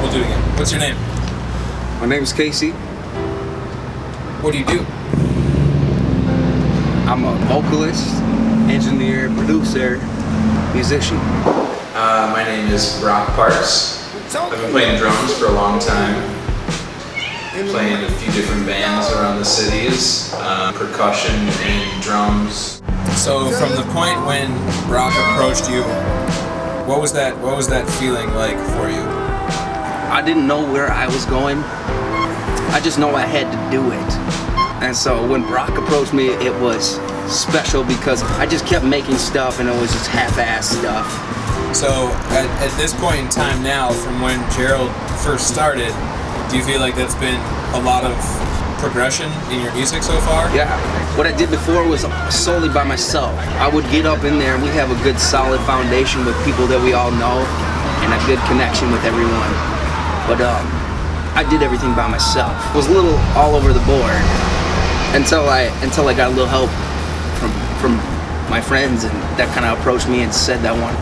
We'll do it again. What's your name? My name is Casey. What do you do? I'm a vocalist, engineer, producer, musician. My name is Brock Parks. I've been playing drums for a long time. Playing a few different bands around the cities, percussion and drums. So from the point when Brock approached you, what was that feeling like for you? I didn't know where I was going. I just know I had to do it. And so when Brock approached me, it was special because I just kept making stuff and it was just half-assed stuff. So at this point in time now, from when Gerald first started, do you feel like that's been a lot of progression in your music so far? Yeah. What I did before was solely by myself. I would get up in there and we have a good solid foundation with people that we all know and a good connection with everyone. But I did everything by myself. It was a little all over the board until I got a little help from my friends, and that kind of approached me and said that I wanted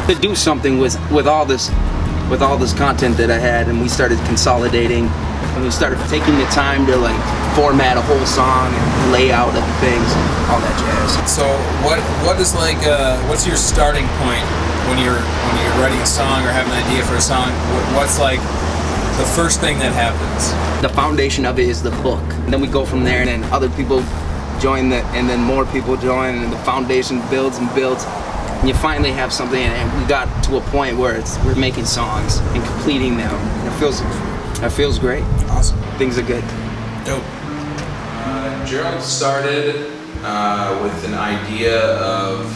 to do something with all this content that I had, and we started consolidating, and we started taking the time to like format a whole song and lay out of things, all that jazz. So what is like what's your starting point when you're writing a song or have an idea for a song? What's like the first thing that happens? The foundation of it is the book, and then we go from there, and then other people join and then more people join, and the foundation builds and builds, and you finally have something. And we got to a point where we're making songs and completing them. It feels great. Awesome. Things are good. Dope. Gerald started with an idea of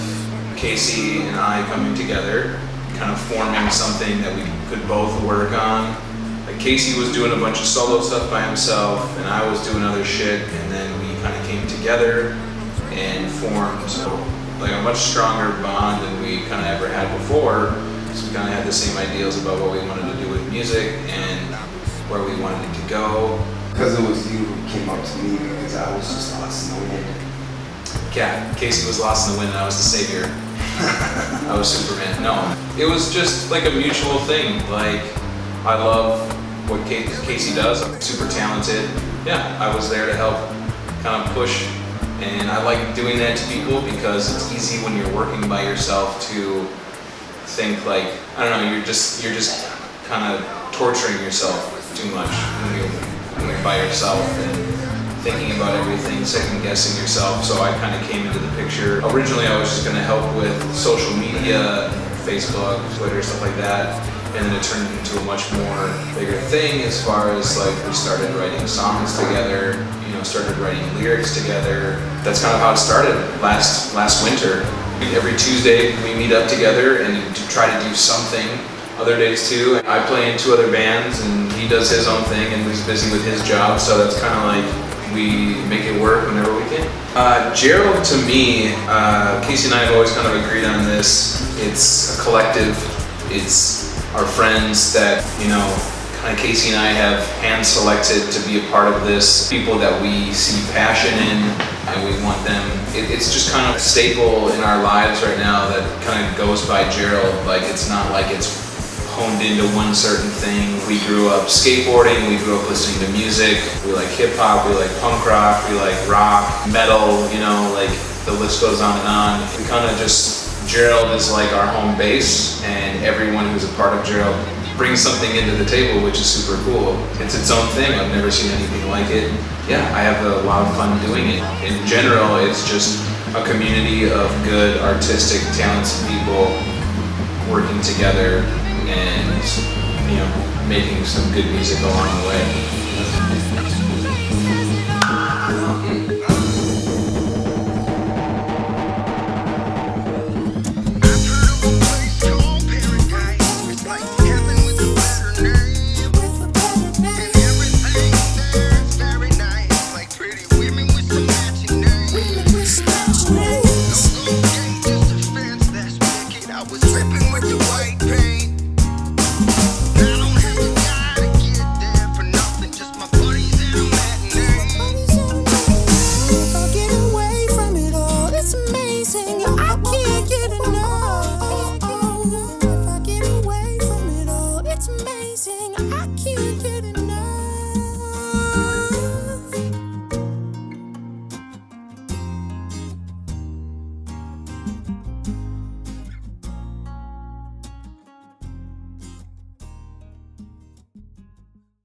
Casey and I coming together, kind of forming something that we could both work on. Like Casey was doing a bunch of solo stuff by himself, and I was doing other shit, and then we kind of came together and formed like a much stronger bond than we kind of ever had before. So we kind of had the same ideals about what we wanted to do with music and where we wanted it to go. Because it was you who came up to me, because I was just lost in the wind. Yeah, Casey was lost in the wind and I was the savior. I was Superman. No, it was just like a mutual thing. Like, I love what Casey does. I'm super talented. Yeah, I was there to help kind of push, and I like doing that to people because it's easy when you're working by yourself to think like, I don't know, you're just kind of torturing yourself too much when you're by yourself and thinking about everything, second guessing yourself. So I kind of came into the picture. Originally I was just going to help with social media, Facebook, Twitter, stuff like that. And then it turned into a much more bigger thing as far as like we started writing songs together, started writing lyrics together. That's kind of how it started last winter. Every Tuesday we meet up together and try to do something. Other days too. I play in 2 other bands and he does his own thing and he's busy with his job, so that's kind of like we make it work whenever we can. Gerald, to me, Casey and I have always kind of agreed on this. It's a collective. It's our friends that, kind of Casey and I have hand-selected to be a part of this. People that we see passion in and we want them. It's just kind of a staple in our lives right now that kind of goes by Gerald. Like, it's not like it's honed into one certain thing. We grew up skateboarding, we grew up listening to music, we like hip hop, we like punk rock, we like rock, metal, like the list goes on and on. We kind of Gerald is like our home base, and everyone who's a part of Gerald brings something into the table, which is super cool. It's its own thing, I've never seen anything like it. Yeah, I have a lot of fun doing it. In general, it's just a community of good, artistic, talented people working together and making some good music along the way.